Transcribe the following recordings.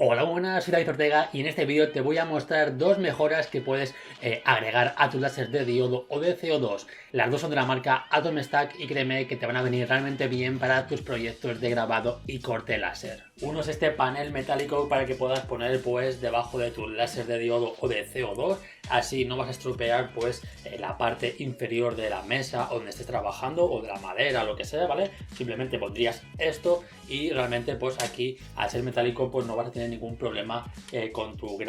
Hola, buenas, soy David Ortega y en este vídeo te voy a mostrar dos mejoras que puedes agregar a tus láser de diodo o de CO2. Las dos son de la marca Atom Stack y créeme que te van a venir realmente bien para tus proyectos de grabado y corte láser. Uno es este panel metálico para que puedas poner pues debajo de tu láser de diodo o de CO2, así no vas a estropear pues la parte inferior de la mesa donde estés trabajando o de la madera, lo que sea, ¿vale? Simplemente pondrías esto y realmente pues aquí al ser metálico pues no vas a tener ningún problema con tu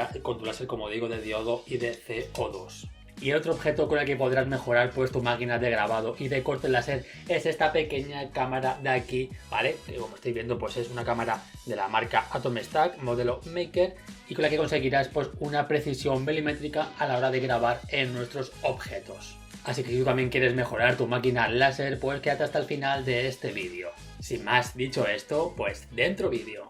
láser, como digo, de diodo y de CO2. Y el otro objeto con el que podrás mejorar pues tu máquina de grabado y de corte láser es esta pequeña cámara de aquí, ¿vale? Que como estáis viendo pues es una cámara de la marca Atom Stack, modelo Maker, y con la que conseguirás pues una precisión milimétrica a la hora de grabar en nuestros objetos. Así que si tú también quieres mejorar tu máquina láser, pues quédate hasta el final de este vídeo. Sin más dicho esto, pues dentro vídeo.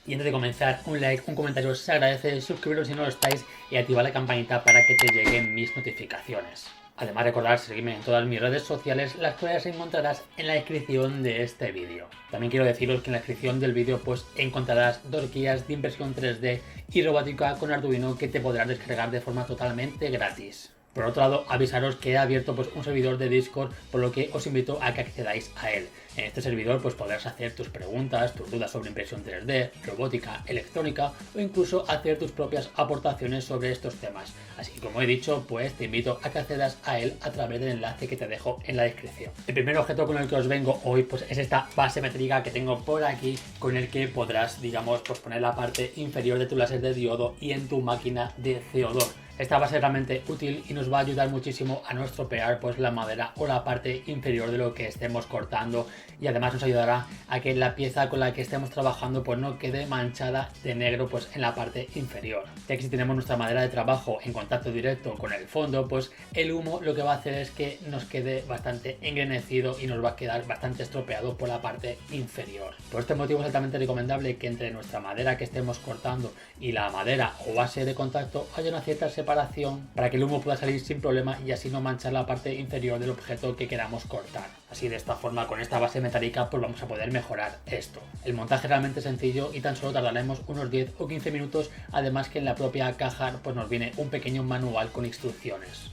Y antes de comenzar, un like, un comentario se agradece, suscribiros si no lo estáis y activar la campanita para que te lleguen mis notificaciones. Además recordar seguirme en todas mis redes sociales, las cuales encontrarás en la descripción de este vídeo. También quiero deciros que en la descripción del vídeo pues encontrarás dos guías de impresión 3D y robótica con Arduino que te podrás descargar de forma totalmente gratis. Por otro lado, avisaros que he abierto pues un servidor de Discord, por lo que os invito a que accedáis a él. En este servidor pues podrás hacer tus preguntas, tus dudas sobre impresión 3D, robótica, electrónica o incluso hacer tus propias aportaciones sobre estos temas. Así que como he dicho, pues te invito a que accedas a él a través del enlace que te dejo en la descripción. El primer objeto con el que os vengo hoy pues es esta base métrica que tengo por aquí, con el que podrás, digamos, pues poner la parte inferior de tu láser de diodo y en tu máquina de CO2. Esta va a ser realmente útil y nos va a ayudar muchísimo a no estropear pues la madera o la parte inferior de lo que estemos cortando, y además nos ayudará a que la pieza con la que estemos trabajando pues no quede manchada de negro pues en la parte inferior. Ya que si tenemos nuestra madera de trabajo en contacto directo con el fondo, pues el humo lo que va a hacer es que nos quede bastante engrenecido y nos va a quedar bastante estropeado por la parte inferior. Por este motivo es altamente recomendable que entre nuestra madera que estemos cortando y la madera o base de contacto haya una cierta separación para que el humo pueda salir sin problema y así no manchar la parte inferior del objeto que queramos cortar. Así de esta forma, con esta base metálica pues vamos a poder mejorar esto. El montaje es realmente sencillo y tan solo tardaremos unos 10 o 15 minutos, además que en la propia caja pues nos viene un pequeño manual con instrucciones.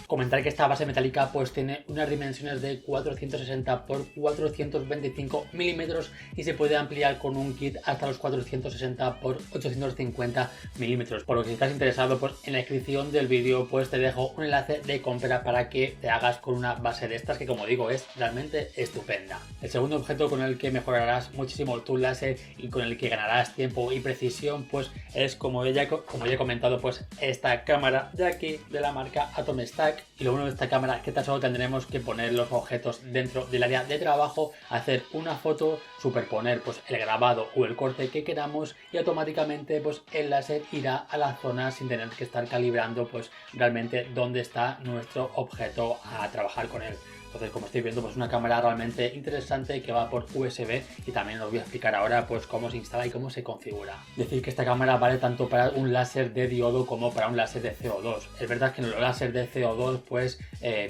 Comentar que esta base metálica pues tiene unas dimensiones de 460 x 425 milímetros y se puede ampliar con un kit hasta los 460 x 850 milímetros. Por lo que si estás interesado pues en la descripción del vídeo pues te dejo un enlace de compra para que te hagas con una base de estas que, como digo, es realmente estupenda. El segundo objeto con el que mejorarás muchísimo tu láser y con el que ganarás tiempo y precisión pues es, como ya he comentado, pues esta cámara de aquí de la marca Atom Stack. Y lo bueno de esta cámara es que tan solo tendremos que poner los objetos dentro del área de trabajo, hacer una foto, superponer pues el grabado o el corte que queramos y automáticamente pues el láser irá a la zona sin tener que estar calibrando pues realmente dónde está nuestro objeto a trabajar con él. Entonces, como estáis viendo, pues una cámara realmente interesante que va por USB y también os voy a explicar ahora pues cómo se instala y cómo se configura. Decir que esta cámara vale tanto para un láser de diodo como para un láser de CO2. Es verdad que en los láser de CO2 pues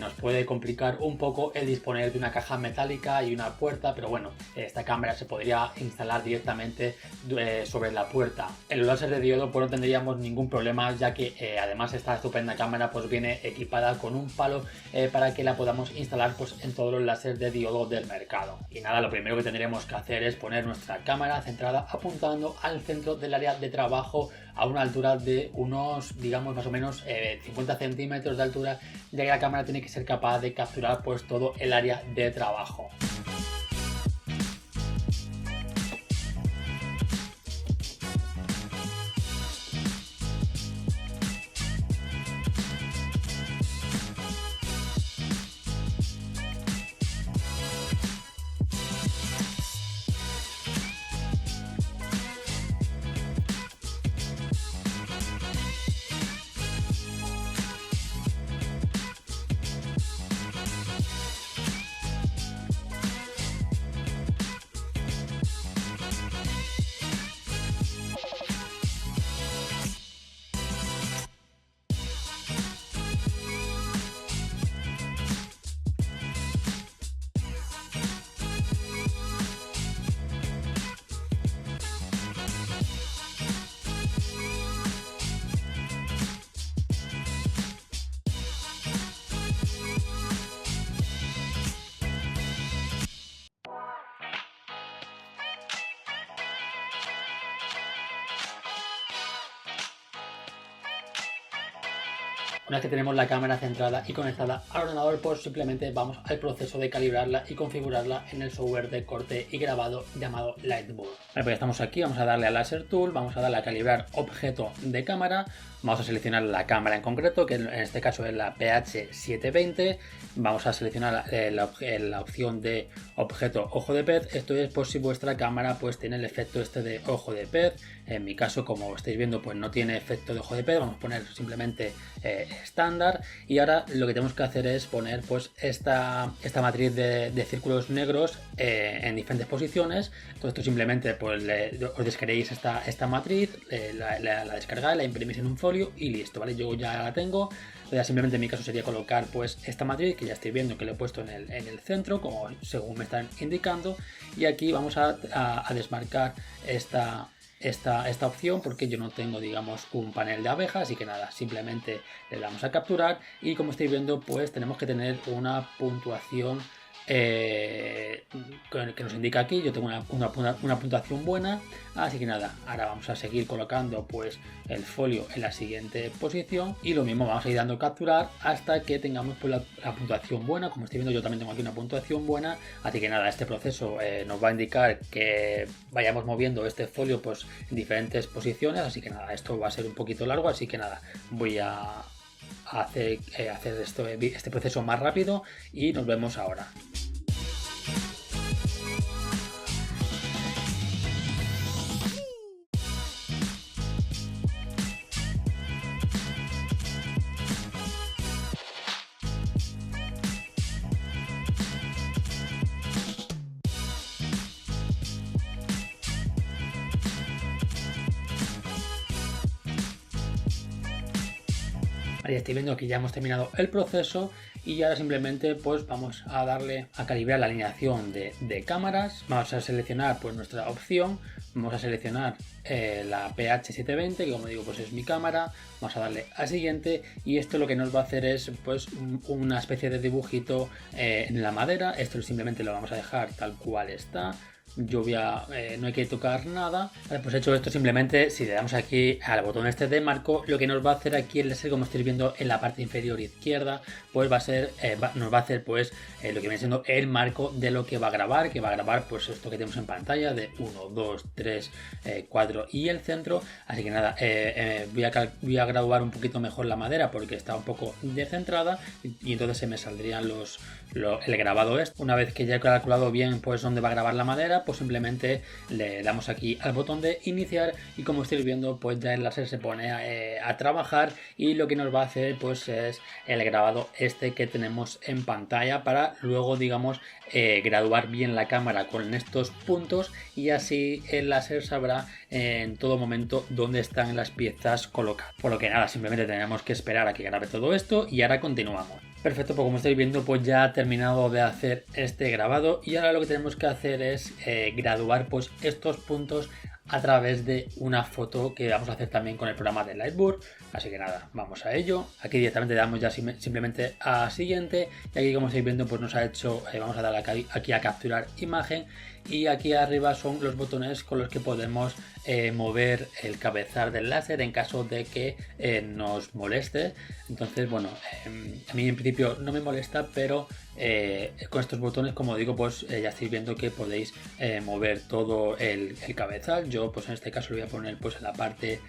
nos puede complicar un poco el disponer de una caja metálica y una puerta, pero bueno, esta cámara se podría instalar directamente sobre la puerta. En los láser de diodo pues no tendríamos ningún problema, ya que además esta estupenda cámara pues viene equipada con un palo para que la podamos instalar pues en todos los láseres de diodo del mercado. Y nada, lo primero que tendremos que hacer es poner nuestra cámara centrada apuntando al centro del área de trabajo a una altura de unos, digamos, más o menos 50 centímetros de altura, ya que la cámara tiene que ser capaz de capturar pues todo el área de trabajo. Una vez que tenemos la cámara centrada y conectada al ordenador, pues simplemente vamos al proceso de calibrarla y configurarla en el software de corte y grabado llamado Lightboard. Vale, pues ya estamos aquí, vamos a darle a Laser Tool, vamos a darle a calibrar objeto de cámara, vamos a seleccionar la cámara en concreto, que en este caso es la PH720, vamos a seleccionar la opción de objeto ojo de pez. Esto es por si vuestra cámara pues tiene el efecto este de ojo de pez. En mi caso, como estáis viendo, pues no tiene efecto de ojo de pez, vamos a poner simplemente estándar. Y ahora lo que tenemos que hacer es poner pues esta matriz de círculos negros en diferentes posiciones. Todo esto simplemente pues os descarguéis esta matriz, la descargáis, la imprimís en un folio y listo, ¿vale? Yo ya la tengo. Ya simplemente en mi caso sería colocar pues esta matriz que ya estoy viendo que lo he puesto en el centro, como según me están indicando, y aquí vamos a desmarcar esta opción porque yo no tengo, digamos, un panel de abejas, así que nada, simplemente le damos a capturar y como estáis viendo pues tenemos que tener una puntuación que nos indica aquí. Yo tengo una puntuación buena, así que nada, ahora vamos a seguir colocando pues el folio en la siguiente posición y lo mismo vamos a ir dando a capturar hasta que tengamos pues la puntuación buena. Como estáis viendo, yo también tengo aquí una puntuación buena, así que nada, este proceso nos va a indicar que vayamos moviendo este folio pues en diferentes posiciones, así que nada, esto va a ser un poquito largo, así que nada, voy a hacer este proceso más rápido y nos vemos ahora. Ahí estoy viendo que ya hemos terminado el proceso y ahora simplemente pues vamos a darle a calibrar la alineación de cámaras. Vamos a seleccionar pues nuestra opción, vamos a seleccionar la PH720, que como digo pues es mi cámara. Vamos a darle a siguiente y esto lo que nos va a hacer es pues una especie de dibujito en la madera. Esto simplemente lo vamos a dejar tal cual está. Yo no hay que tocar nada. Vale, pues hecho esto, simplemente si le damos aquí al botón este de marco, lo que nos va a hacer aquí el láser, como estáis viendo en la parte inferior izquierda, pues va a ser nos va a hacer pues lo que viene siendo el marco de lo que va a grabar, pues esto que tenemos en pantalla de 1, 2, 3, 4 y el centro. Así que nada, voy a graduar un poquito mejor la madera porque está un poco descentrada y entonces se me saldrían el grabado este. Una vez que ya he calculado bien pues dónde va a grabar la madera, pues simplemente le damos aquí al botón de iniciar y como estáis viendo pues ya el láser se pone a trabajar y lo que nos va a hacer pues es el grabado este que tenemos en pantalla para luego digamos graduar bien la cámara con estos puntos y así el láser sabrá en todo momento dónde están las piezas colocadas. Por lo que nada, simplemente tenemos que esperar a que grabe todo esto y ahora continuamos. Perfecto, pues como estáis viendo pues ya ha terminado de hacer este grabado y ahora lo que tenemos que hacer es graduar pues estos puntos a través de una foto que vamos a hacer también con el programa de Lightroom. Así que nada, vamos a ello. Aquí directamente damos ya simplemente a siguiente y aquí como estáis viendo pues nos ha hecho, vamos a darle aquí a capturar imagen y aquí arriba son los botones con los que podemos mover el cabezal del láser en caso de que nos moleste. Entonces bueno, a mí en principio no me molesta, pero con estos botones como digo pues ya estáis viendo que podéis mover todo el cabezal. Yo pues en este caso lo voy a poner pues en la parte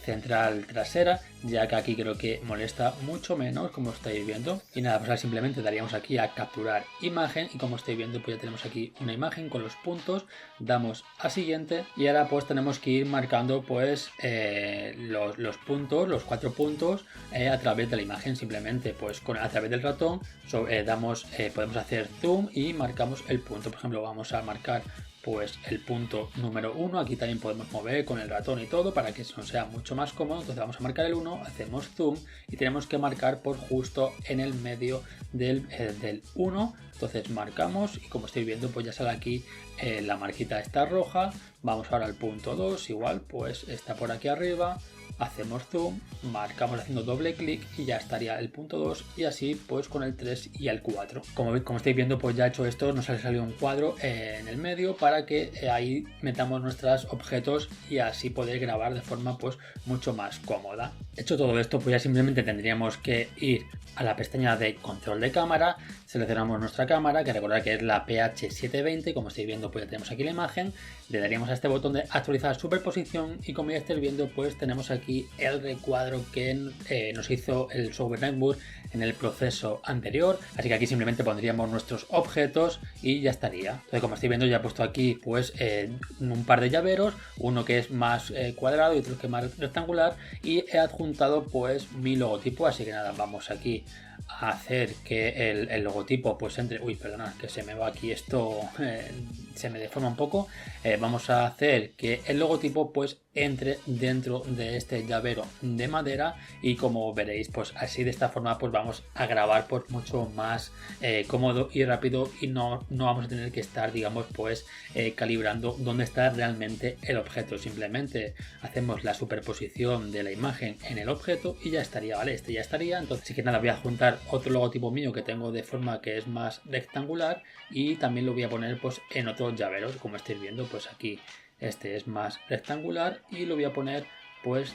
central trasera, ya que aquí creo que molesta mucho menos, como estáis viendo. Y nada, pues ahora simplemente daríamos aquí a capturar imagen y como estáis viendo pues ya tenemos aquí una imagen con los puntos, damos a siguiente y ahora pues tenemos que ir marcando pues los puntos, los 4 puntos a través de la imagen. Simplemente pues a través del ratón podemos hacer zoom y marcamos el punto. Por ejemplo, vamos a marcar pues el punto número 1, aquí también podemos mover con el ratón y todo para que eso sea mucho más cómodo. Entonces vamos a marcar el 1, hacemos zoom y tenemos que marcar por justo en el medio del 1. Entonces marcamos y como estáis viendo pues ya sale aquí la marquita esta roja. Vamos ahora al punto 2, igual pues está por aquí arriba. Hacemos zoom, marcamos haciendo doble clic y ya estaría el punto 2 y así pues con el 3 y el 4. Como estáis viendo pues ya he hecho esto, nos ha salido un cuadro en el medio para que ahí metamos nuestros objetos y así poder grabar de forma pues mucho más cómoda. Hecho todo esto pues ya simplemente tendríamos que ir a la pestaña de control de cámara, seleccionamos nuestra cámara, que recordad que es la PH720, como estáis viendo pues ya tenemos aquí la imagen, le daríamos a este botón de actualizar superposición y como ya estáis viendo pues tenemos aquí el recuadro que nos hizo el software Netbook en el proceso anterior, así que aquí simplemente pondríamos nuestros objetos y ya estaría. Entonces como estáis viendo ya he puesto aquí pues un par de llaveros, uno que es más cuadrado y otro que es más rectangular y he adjuntado pues mi logotipo, así que nada, vamos aquí a hacer que el logotipo pues entre, perdona, que se me va aquí esto, se me deforma un poco. Vamos a hacer que el logotipo pues entre dentro de este llavero de madera y como veréis pues así de esta forma pues vamos a grabar pues mucho más cómodo y rápido y no vamos a tener que estar digamos pues calibrando dónde está realmente el objeto. Simplemente hacemos la superposición de la imagen en el objeto y ya estaría, vale, este ya estaría. Entonces sí que nada, voy a juntar otro logotipo mío que tengo de forma que es más rectangular y también lo voy a poner pues en otros llaveros, como estáis viendo pues aquí este es más rectangular y lo voy a poner pues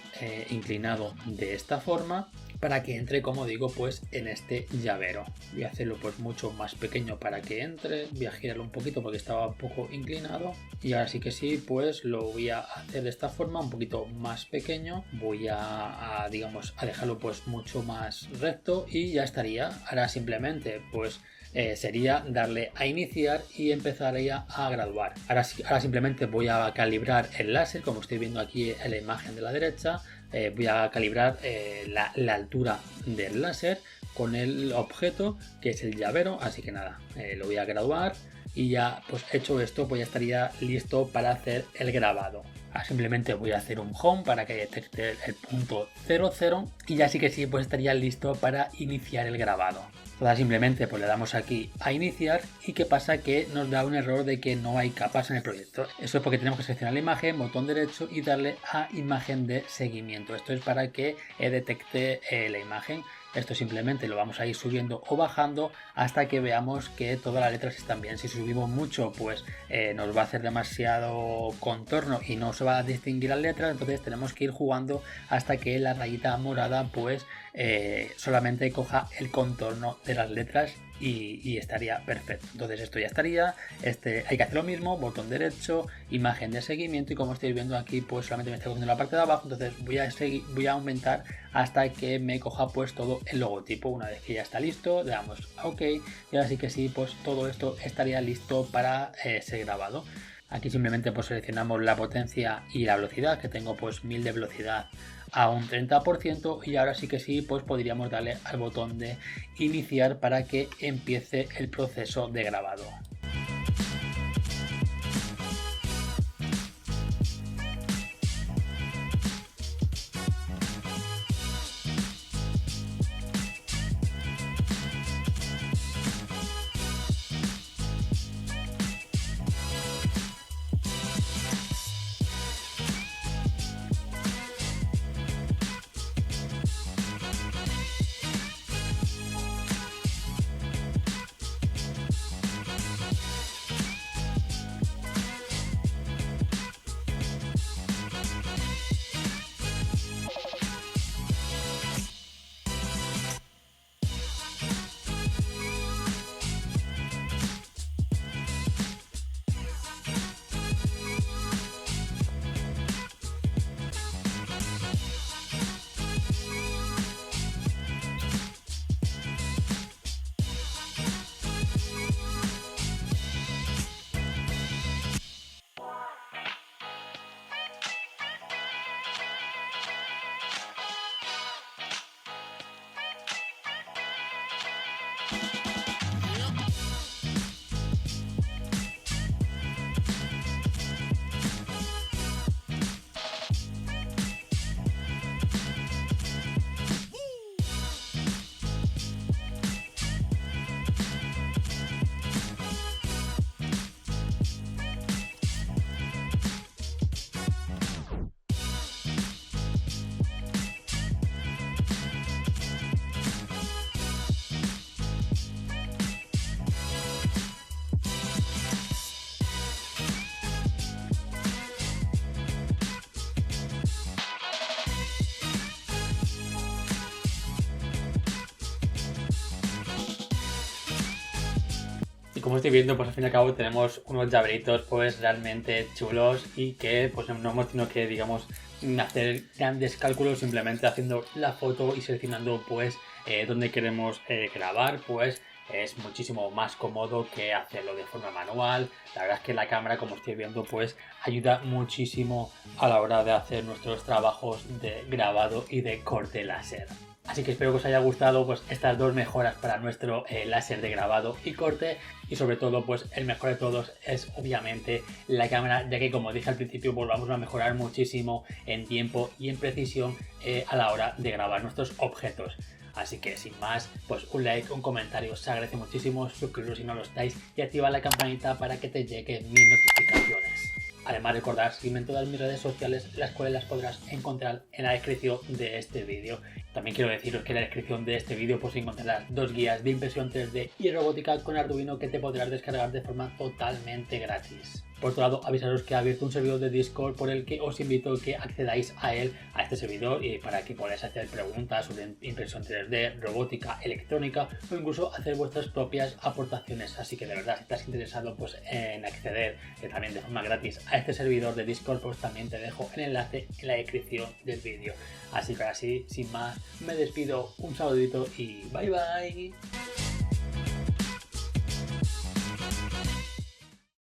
inclinado de esta forma para que entre, como digo, pues en este llavero. Voy a hacerlo pues mucho más pequeño para que entre, voy a girarlo un poquito porque estaba un poco inclinado y ahora sí que sí pues lo voy a hacer de esta forma un poquito más pequeño. Voy a digamos a dejarlo pues mucho más recto y ya estaría. Ahora simplemente pues sería darle a iniciar y empezaría a graduar. Ahora simplemente voy a calibrar el láser, como estoy viendo aquí en la imagen de la derecha. Voy a calibrar la altura del láser con el objeto que es el llavero, así que nada, lo voy a graduar y ya pues hecho esto pues ya estaría listo para hacer el grabado. Simplemente voy a hacer un home para que detecte el punto 00 y ya sí que sí, pues estaría listo para iniciar el grabado. Entonces simplemente pues le damos aquí a iniciar y qué pasa que nos da un error de que no hay capas en el proyecto. Eso es porque tenemos que seleccionar la imagen, botón derecho y darle a imagen de seguimiento. Esto es para que detecte la imagen. Esto simplemente lo vamos a ir subiendo o bajando hasta que veamos que todas las letras están bien. Si subimos mucho pues nos va a hacer demasiado contorno y no se va a distinguir las letras, entonces tenemos que ir jugando hasta que la rayita morada pues solamente coja el contorno de las letras y estaría perfecto. Entonces esto ya estaría, hay que hacer lo mismo, botón derecho, imagen de seguimiento y como estáis viendo aquí pues solamente me está cogiendo la parte de abajo, entonces voy a aumentar hasta que me coja pues todo el logotipo. Una vez que ya está listo le damos a OK y ahora sí que sí, pues todo esto estaría listo para ser grabado. Aquí simplemente pues seleccionamos la potencia y la velocidad, que tengo pues 1000 de velocidad a un 30% y ahora sí que sí pues podríamos darle al botón de iniciar para que empiece el proceso de grabado. Y como estoy viendo, pues al fin y al cabo tenemos unos llaveritos pues realmente chulos y que pues no hemos tenido que, digamos, hacer grandes cálculos, simplemente haciendo la foto y seleccionando pues donde queremos grabar, pues es muchísimo más cómodo que hacerlo de forma manual. La verdad es que la cámara, como estoy viendo, pues ayuda muchísimo a la hora de hacer nuestros trabajos de grabado y de corte láser. Así que espero que os haya gustado pues estas dos mejoras para nuestro láser de grabado y corte, y sobre todo pues el mejor de todos es obviamente la cámara, ya que como dije al principio pues vamos a mejorar muchísimo en tiempo y en precisión a la hora de grabar nuestros objetos. Así que sin más, pues un like, un comentario, se agradece muchísimo, suscribiros si no lo estáis y activad la campanita para que te lleguen mis notificaciones. Además recordad seguirme en todas mis redes sociales, las cuales las podrás encontrar en la descripción de este vídeo. También quiero deciros que en la descripción de este vídeo pues encontrarás dos guías de impresión 3D y robótica con Arduino que te podrás descargar de forma totalmente gratis. Por otro lado, avisaros que he abierto un servidor de Discord por el que os invito a que accedáis a él, a este servidor, y para que podáis hacer preguntas sobre impresión 3D, robótica, electrónica o incluso hacer vuestras propias aportaciones. Así que de verdad, si estás interesado pues en acceder también de forma gratis a este servidor de Discord, pues también te dejo el enlace en la descripción del vídeo. Así que ahora sí, sin más, me despido, un saludito y bye bye.